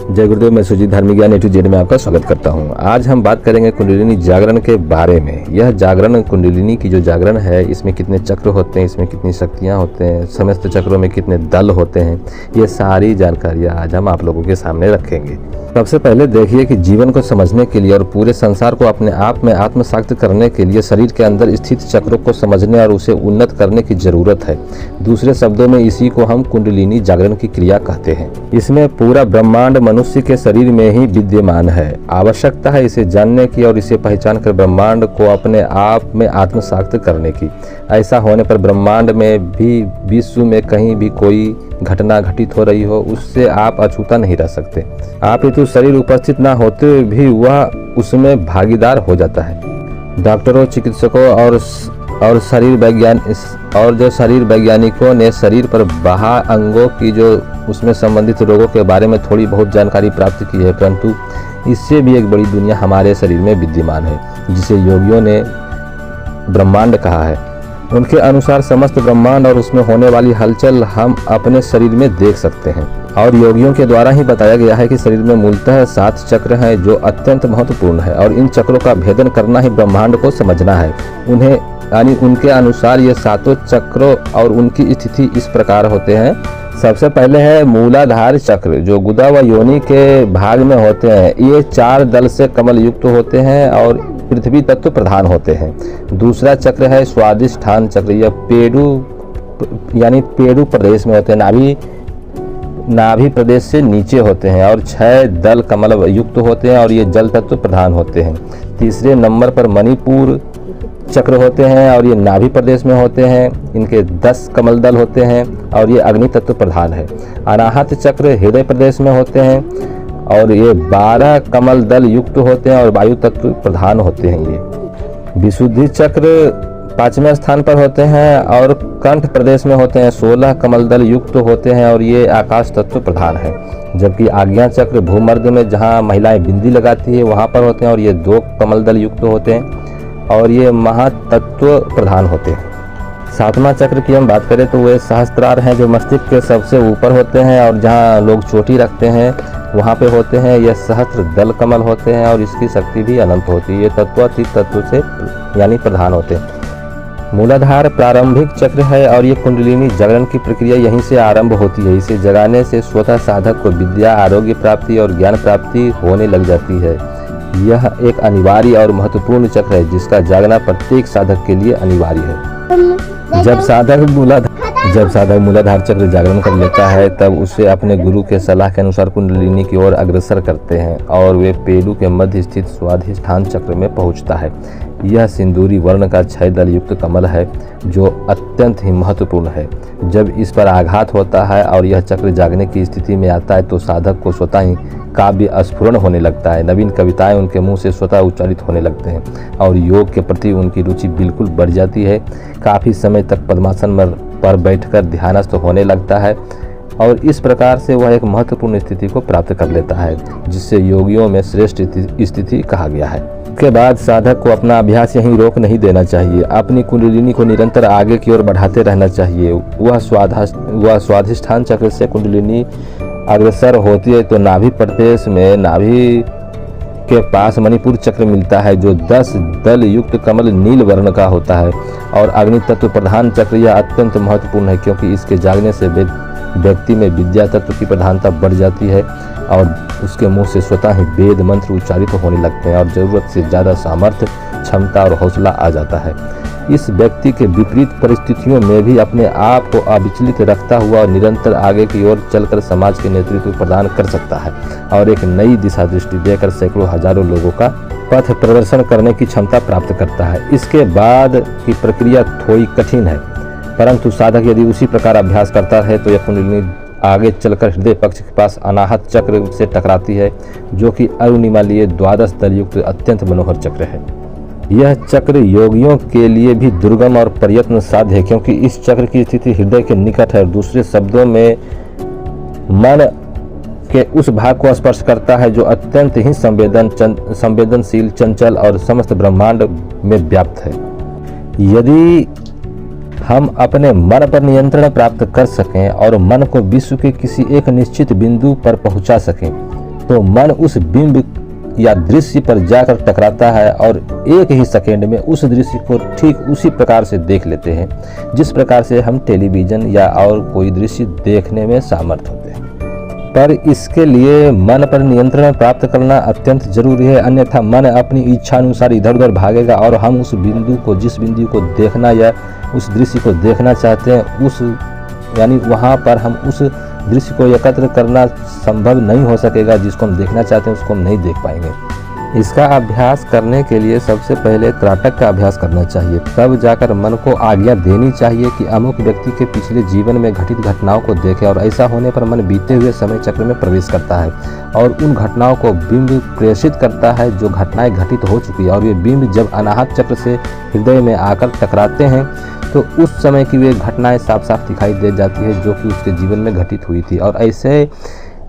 जय गुरुदेव, मैं सुजीत धार्मिक ज्ञान A to Z में आपका स्वागत करता हूं। आज हम बात करेंगे कुंडलिनी जागरण के बारे में। यह जागरण, कुंडलिनी की जो जागरण है, इसमें कितने चक्र होते हैं, इसमें कितनी शक्तियां होते हैं, समस्त चक्रों में कितने दल होते हैं, ये सारी जानकारियां आज हम आप लोगों के सामने रखेंगे। सबसे पहले देखिए कि जीवन को समझने के लिए और पूरे संसार को अपने आप में आत्मसात करने के लिए शरीर के अंदर स्थित चक्रों को समझने और उसे उन्नत करने की जरूरत है। दूसरे शब्दों में इसी को हम कुंडलिनी जागरण की क्रिया कहते हैं। इसमें पूरा ब्रह्मांड मनुष्य के शरीर में ही विद्यमान है। आवश्यकता है इसे जानने की और इसे पहचान कर ब्रह्मांड को अपने आप में आत्मसात करने की। ऐसा होने पर ब्रह्मांड में भी, विश्व में कहीं भी कोई घटना घटित हो रही हो, उससे आप अछूता नहीं रह सकते। आप हेतु शरीर उपस्थित ना होते हुए भी वह उसमें भागीदार हो जाता है। डॉक्टरों, चिकित्सकों और शरीर वैज्ञानिकों ने शरीर पर बाह्य अंगों की जो उसमें संबंधित रोगों के बारे में थोड़ी बहुत जानकारी प्राप्त की है, परंतु इससे भी एक बड़ी दुनिया हमारे शरीर में विद्यमान है, जिसे योगियों ने ब्रह्मांड कहा है। उनके अनुसार समस्त ब्रह्मांड और उसमें होने वाली हलचल हम अपने शरीर में देख सकते हैं और योगियों के द्वारा ही बताया गया है कि शरीर में मूलतः 7 चक्र हैं जो अत्यंत महत्वपूर्ण है और इन चक्रों का भेदन करना ही ब्रह्मांड को समझना है। उनके अनुसार ये 7 चक्रों और उनकी स्थिति इस प्रकार होते हैं। सबसे पहले है मूलाधार चक्र, जो गुदा व योनि के भाग में होते हैं। ये 4 दल से कमल युक्त होते हैं और पृथ्वी तत्व प्रधान होते हैं। दूसरा चक्र है स्वादिष्ठान चक्र, यह पेड़ू प्रदेश में होते हैं, नाभि प्रदेश से नीचे होते हैं और 6 दल कमल युक्त होते हैं और ये जल तत्व प्रधान होते हैं। तीसरे नंबर पर मणिपुर चक्र होते हैं और ये नाभि प्रदेश में होते हैं। इनके 10 कमल दल होते हैं और ये अग्नि तत्व प्रधान है। अनाहत चक्र हृदय प्रदेश में होते हैं और ये 12 कमल दल युक्त होते हैं और वायु तत्व प्रधान होते हैं। ये विशुद्धि चक्र 5वें स्थान पर होते हैं और कंठ प्रदेश में होते हैं। 16 कमल दल युक्त होते हैं और ये आकाश तत्व प्रधान है। जबकि आज्ञा चक्र भूमध्य में, जहाँ महिलाएं बिंदी लगाती है, वहाँ पर होते हैं और ये 2 कमल दल युक्त होते हैं और ये महातत्व प्रधान होते हैं। 7वां चक्र की हम बात करें तो वे सहस्त्रार हैं, जो मस्तिष्क के सबसे ऊपर होते हैं और जहाँ लोग चोटी रखते हैं वहाँ पे होते हैं। यह सहस्त्र दल कमल होते हैं और इसकी शक्ति भी अनंत होती है। ये तत्वातीत तत्व से यानी प्रधान होते हैं। मूलाधार प्रारंभिक चक्र है और ये कुंडलिनी जागरण की प्रक्रिया यहीं से आरंभ होती है। इसे जगाने से स्वतः साधक को विद्या, आरोग्य प्राप्ति और ज्ञान प्राप्ति होने लग जाती है। यह एक अनिवार्य और महत्वपूर्ण चक्र है जिसका जागना प्रत्येक साधक के लिए अनिवार्य है। जब साधक मूलाधार चक्र जागरण कर लेता है, तब उसे अपने गुरु के सलाह के अनुसार कुंडलिनी की ओर अग्रसर करते हैं और वे पेड़ू के मध्य स्थित स्वाधिष्ठान चक्र में पहुंचता है। यह सिंदूरी वर्ण का 6 दल युक्त कमल है जो अत्यंत ही महत्वपूर्ण है। जब इस पर आघात होता है और यह चक्र जागने की स्थिति में आता है तो साधक को स्वतः ही काव्य स्फुरण होने लगता है। नवीन कविताएं उनके मुंह से स्वतः उच्चारित होने लगते हैं और योग के प्रति उनकी रुचि बिल्कुल बढ़ जाती है। काफ़ी समय तक पद्मासन पर बैठकर ध्यानस्थ होने लगता है और इस प्रकार से वह एक महत्वपूर्ण स्थिति को प्राप्त कर लेता है, जिससे योगियों में श्रेष्ठ स्थिति कहा गया है। के बाद साधक को अपना अभ्यास यहीं रोक नहीं देना चाहिए। अपनी कुंडलिनी को निरंतर आगे की ओर बढ़ाते रहना चाहिए। वह स्वाधिष्ठान चक्र से कुंडलिनी अग्रसर होती है तो नाभि प्रदेश में, नाभि के पास मणिपुर चक्र मिलता है जो 10 दल युक्त कमल नील वर्ण का होता है और अग्नि तत्व प्रधान चक्र यह अत्यंत महत्वपूर्ण है, क्योंकि इसके जागने से व्यक्ति में विद्या तत्व की प्रधानता बढ़ जाती है और उसके मुंह से स्वतः ही वेद मंत्र उच्चारित होने लगते हैं और जरूरत से ज़्यादा सामर्थ्य, क्षमता और हौसला आ जाता है। इस व्यक्ति के विपरीत परिस्थितियों में भी अपने आप को अविचलित रखता हुआ निरंतर आगे की ओर चलकर समाज के नेतृत्व प्रदान कर सकता है और एक नई दिशा दृष्टि देकर सैकड़ों हजारों लोगों का पथ प्रदर्शन करने की क्षमता प्राप्त करता है। इसके बाद की प्रक्रिया थोड़ी कठिन है, परंतु साधक यदि उसी प्रकार अभ्यास करता है तो यह कुंडलिनी आगे चलकर हृदय पक्ष के पास अनाहत चक्र से टकराती है, जो कि अरुणिमा लिए 12 दल युक्त अत्यंत मनोहर चक्र है। यह चक्र योगियों के लिए भी दुर्गम और प्रयत्न साध्य है, क्योंकि इस चक्र की स्थिति हृदय के निकट है। दूसरे शब्दों में मन के उस भाग को स्पर्श करता है जो अत्यंत ही संवेदनशील, चंचल और समस्त ब्रह्मांड में व्याप्त है। यदि हम अपने मन पर नियंत्रण प्राप्त कर सकें और मन को विश्व के किसी एक निश्चित बिंदु पर पहुंचा सकें तो मन उस बिंब या दृश्य पर जाकर टकराता है और एक ही सेकेंड में उस दृश्य को ठीक उसी प्रकार से देख लेते हैं जिस प्रकार से हम टेलीविज़न या और कोई दृश्य देखने में समर्थ होते हैं। पर इसके लिए मन पर नियंत्रण प्राप्त करना अत्यंत जरूरी है, अन्यथा मन अपनी इच्छानुसार इधर उधर भागेगा और हम उस बिंदु को, जिस बिंदु को देखना या उस दृश्य को देखना चाहते हैं, उस यानी वहाँ पर हम उस दृश्य को एकत्र करना संभव नहीं हो सकेगा। जिसको हम देखना चाहते हैं उसको हम नहीं देख पाएंगे। इसका अभ्यास करने के लिए सबसे पहले त्राटक का अभ्यास करना चाहिए, तब जाकर मन को आज्ञा देनी चाहिए कि अमुक व्यक्ति के पिछले जीवन में घटित घटनाओं को देखे, और ऐसा होने पर मन बीते हुए समय चक्र में प्रवेश करता है और उन घटनाओं को बिंब प्रेषित करता है जो घटनाएं घटित हो चुकी है। और ये बिंब जब अनाहत चक्र से हृदय में आकर टकराते हैं तो उस समय की वे घटनाएं साफ साफ दिखाई दे जाती है जो कि उसके जीवन में घटित हुई थी, और ऐसे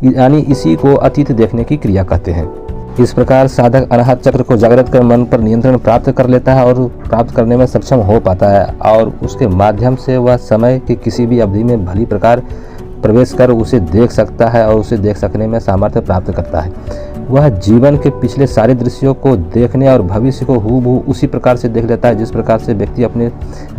यानी इसी को अतीत देखने की क्रिया कहते हैं। इस प्रकार साधक अनाहत चक्र को जागृत कर मन पर नियंत्रण प्राप्त कर लेता है और प्राप्त करने में सक्षम हो पाता है, और उसके माध्यम से वह समय की किसी भी अवधि में भली प्रकार प्रवेश कर उसे देख सकता है और उसे देख सकने में सामर्थ्य प्राप्त करता है। वह जीवन के पिछले सारे दृश्यों को देखने और भविष्य को हूबहू उसी प्रकार से देख लेता है जिस प्रकार से व्यक्ति अपने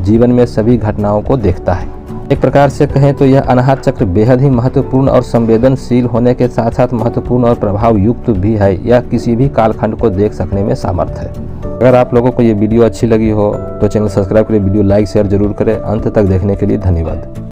जीवन में सभी घटनाओं को देखता है। एक प्रकार से कहें तो यह अनाहत चक्र बेहद ही महत्वपूर्ण और संवेदनशील होने के साथ साथ महत्वपूर्ण और प्रभाव युक्त भी है। यह किसी भी कालखंड को देख सकने में समर्थ है। अगर आप लोगों को ये वीडियो अच्छी लगी हो तो चैनल सब्सक्राइब करें, वीडियो लाइक शेयर जरूर करें। अंत तक देखने के लिए धन्यवाद।